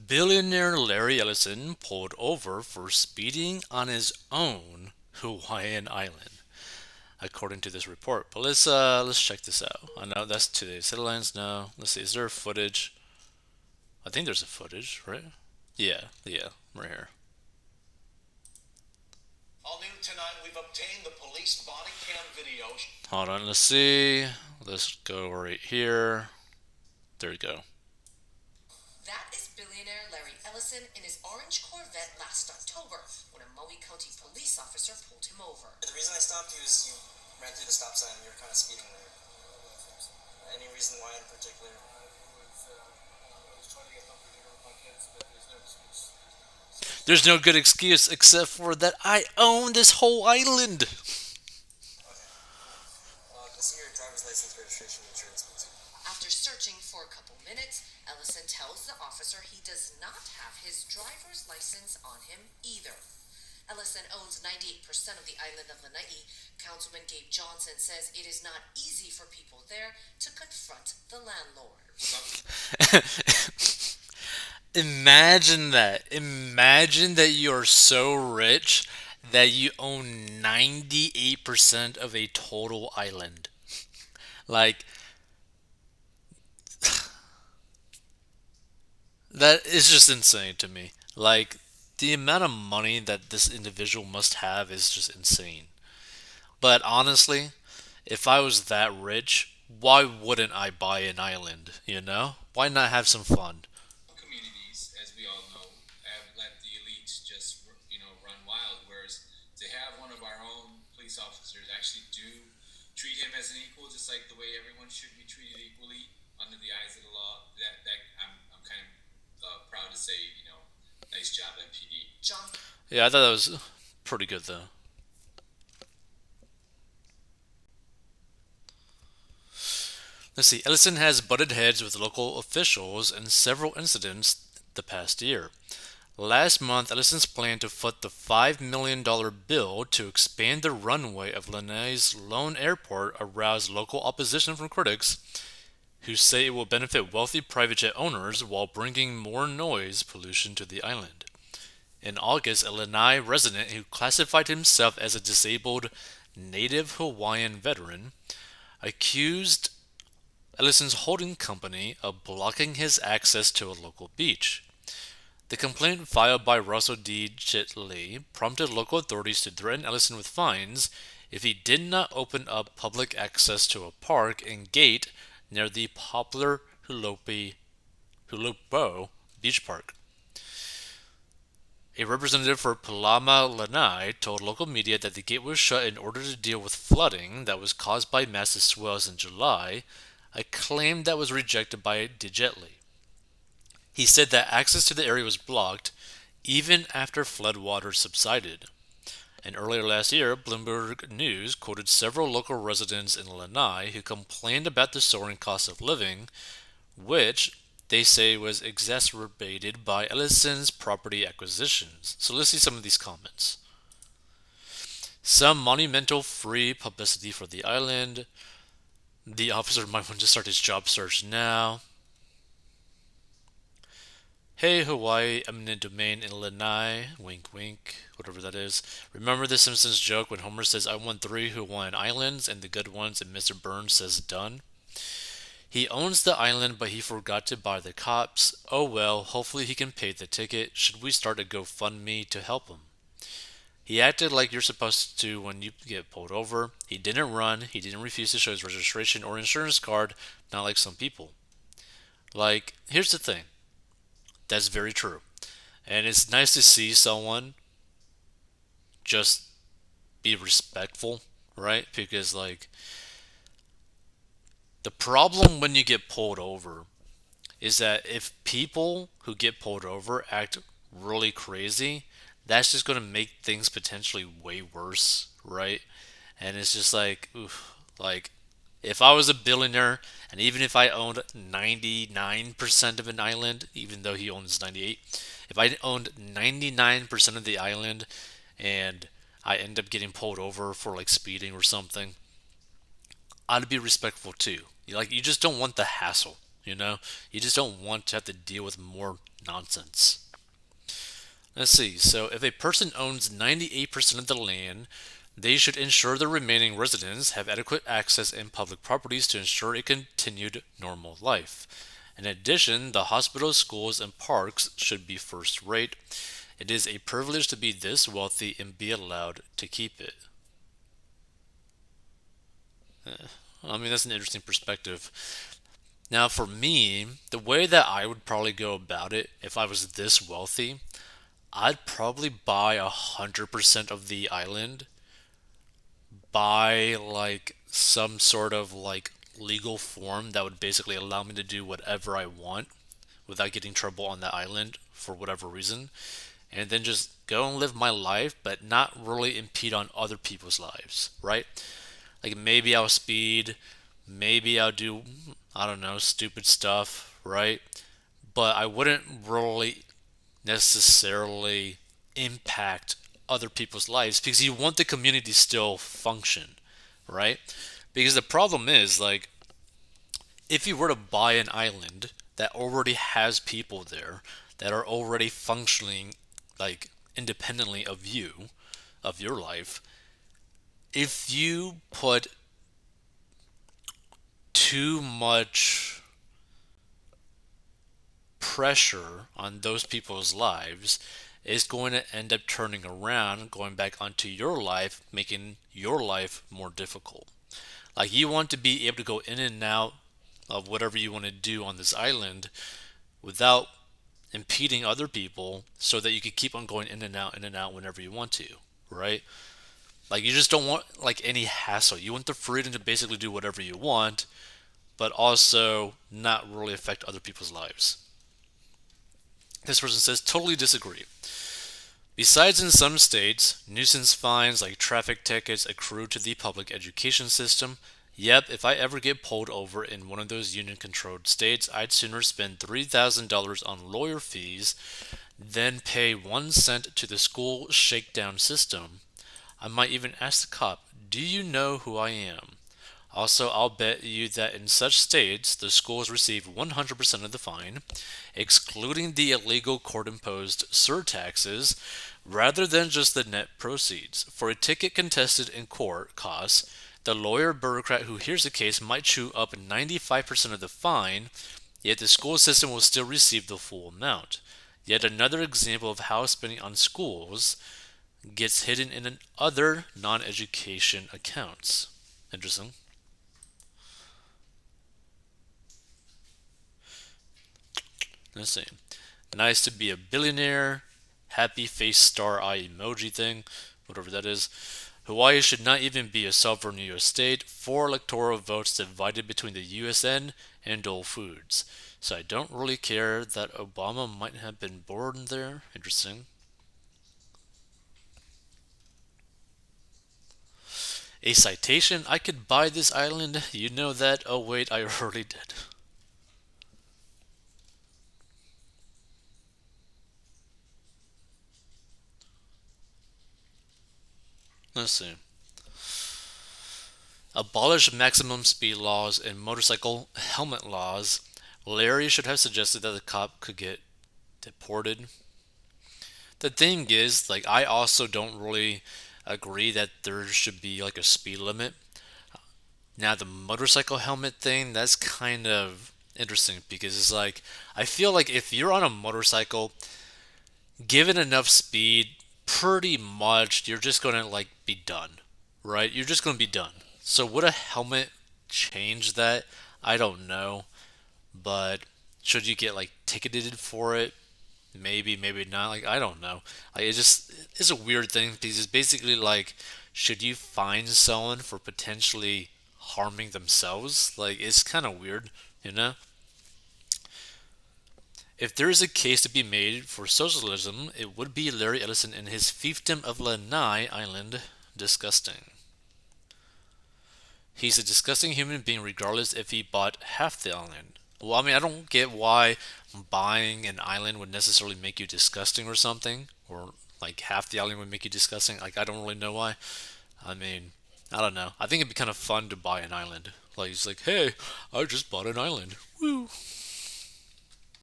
Billionaire Larry Ellison pulled over for speeding on his own Hawaiian island, according to this report. But let's check this out. I know that's today's headlines. No, let's see. Is there footage? I think there's a footage, right? Yeah, right here. All new tonight, we've obtained the police body cam video. Hold on. Let's see. Let's go right here. There you go. That is billionaire Larry Ellison in his orange Corvette last October when a Maui County police officer pulled him over. The reason I stopped you is you ran through the stop sign and you were kind of speeding there. Any reason why in particular? There's no good excuse except for that I own this whole island. Okay, cool. Can see your driver's license, registration, insurance, please. After searching for a couple minutes, Ellison tells the officer he does not have his driver's license on him either. Ellison owns 98% of the island of Lanai. Councilman Gabe Johnson says it is not easy for people there to confront the landlord. Imagine that. Imagine that you're so rich that you own 98% of a total island. Like, that is just insane to me. Like, the amount of money that this individual must have is just insane. But honestly, if I was that rich, why wouldn't I buy an island? You know? Why not have some fun? Communities, as we all know, have let the elites just run wild. Whereas to have one of our own police officers actually do treat him as an equal, just like the way everyone should be treated equally under the eyes of the law. That I'm kind of proud to say, nice job, MPD. John. Yeah, I thought that was pretty good though. Let's see. Ellison has butted heads with local officials in several incidents the past year. Last month, Ellison's plan to foot the $5 million bill to expand the runway of Lanai's lone airport aroused local opposition from critics who say it will benefit wealthy private jet owners while bringing more noise pollution to the island. In August, a Lanai resident who classified himself as a disabled Native Hawaiian veteran accused Ellison's holding company of blocking his access to a local beach. The complaint filed by Russell D. Chitley prompted local authorities to threaten Ellison with fines if he did not open up public access to a park and gate near the popular Hulupo Beach Park. A representative for Palama Lanai told local media that the gate was shut in order to deal with flooding that was caused by massive swells in July, a claim that was rejected by Dijetli. He said that access to the area was blocked even after floodwaters subsided. And earlier last year, Bloomberg News quoted several local residents in Lanai who complained about the soaring cost of living, which they say was exacerbated by Ellison's property acquisitions. So let's see some of these comments. Some monumental free publicity for the island. The officer might want to start his job search now. Hey Hawaii, eminent domain in Lanai, wink wink, whatever that is. Remember the Simpsons joke when Homer says I won 3 Hawaiian islands and the good ones and Mr. Burns says done? He owns the island but he forgot to buy the cops. Oh well, hopefully he can pay the ticket. Should we start a GoFundMe to help him? He acted like you're supposed to when you get pulled over. He didn't run, he didn't refuse to show his registration or insurance card, not like some people. Like, here's the thing. That's very true. And it's nice to see someone just be respectful, right? Because, like, the problem when you get pulled over is that if people who get pulled over act really crazy, that's just going to make things potentially way worse, right? And it's just like, oof, like, if I was a billionaire and even if I owned 99% of an island, even though he owns 98, if I owned 99% of the island and I end up getting pulled over for like speeding or something, I'd be respectful too. Like, you just don't want the hassle, You know, you just don't want to have to deal with more nonsense. Let's see. So, if a person owns 98% of the land, they should ensure the remaining residents have adequate access in public properties to ensure a continued normal life. In addition, the hospitals, schools, and parks should be first rate. It is a privilege to be this wealthy and be allowed to keep it. I mean, that's an interesting perspective. Now, for me, the way that I would probably go about it if I was this wealthy, I'd probably buy 100% of the island, buy like some sort of like legal form that would basically allow me to do whatever I want without getting trouble on that island for whatever reason, and then just go and live my life, but not really impede on other people's lives, right? Like maybe I'll speed, maybe I'll do, I don't know, stupid stuff, right? But I wouldn't really necessarily impact other people's lives because you want the community to still function, right? Because the problem is, like, if you were to buy an island that already has people there that are already functioning, like, independently of you, of your life, if you put too much pressure on those people's lives, is going to end up turning around, going back onto your life, making your life more difficult. Like you want to be able to go in and out of whatever you want to do on this island without impeding other people so that you can keep on going in and out whenever you want to, right? Like you just don't want like any hassle. You want the freedom to basically do whatever you want, but also not really affect other people's lives. This person says, totally disagree. Besides, in some states, nuisance fines like traffic tickets accrue to the public education system. Yep, if I ever get pulled over in one of those union controlled states, I'd sooner spend $3,000 on lawyer fees than pay 1 cent to the school shakedown system. I might even ask the cop, do you know who I am? Also, I'll bet you that in such states, the schools receive 100% of the fine, excluding the illegal court imposed surtaxes, rather than just the net proceeds. For a ticket contested in court costs, the lawyer bureaucrat who hears the case might chew up 95% of the fine, yet the school system will still receive the full amount. Yet another example of how spending on schools gets hidden in other non education accounts. Interesting. Let's see. Nice to be a billionaire. Happy face star eye emoji thing. Whatever that is. Hawaii should not even be a sovereign U.S. state. 4 electoral votes divided between the USN and Dole Foods. So I don't really care that Obama might have been born there. Interesting. A citation? I could buy this island. You know that? Oh wait, I already did. Let's see. Abolish maximum speed laws and motorcycle helmet laws. Larry should have suggested that the cop could get deported. The thing is, like, I also don't really agree that there should be like a speed limit. Now, the motorcycle helmet thing, that's kind of interesting because it's like, I feel like if you're on a motorcycle, given enough speed, pretty much you're just gonna like be done, right? You're just gonna be done. So would a helmet change that? I don't know, but should you get like ticketed for it? Maybe, maybe not. Like I don't know. Like it just it's a weird thing because it's basically like, should you fine someone for potentially harming themselves? Like it's kind of weird, you know? If there is a case to be made for socialism, it would be Larry Ellison and his fiefdom of Lanai Island. Disgusting. He's a disgusting human being regardless if he bought half the island. Well, I mean, I don't get why buying an island would necessarily make you disgusting or something, or like half the island would make you disgusting. Like, I don't really know why. I mean, I don't know. I think it'd be kind of fun to buy an island. Like he's like, hey, I just bought an island. Woo.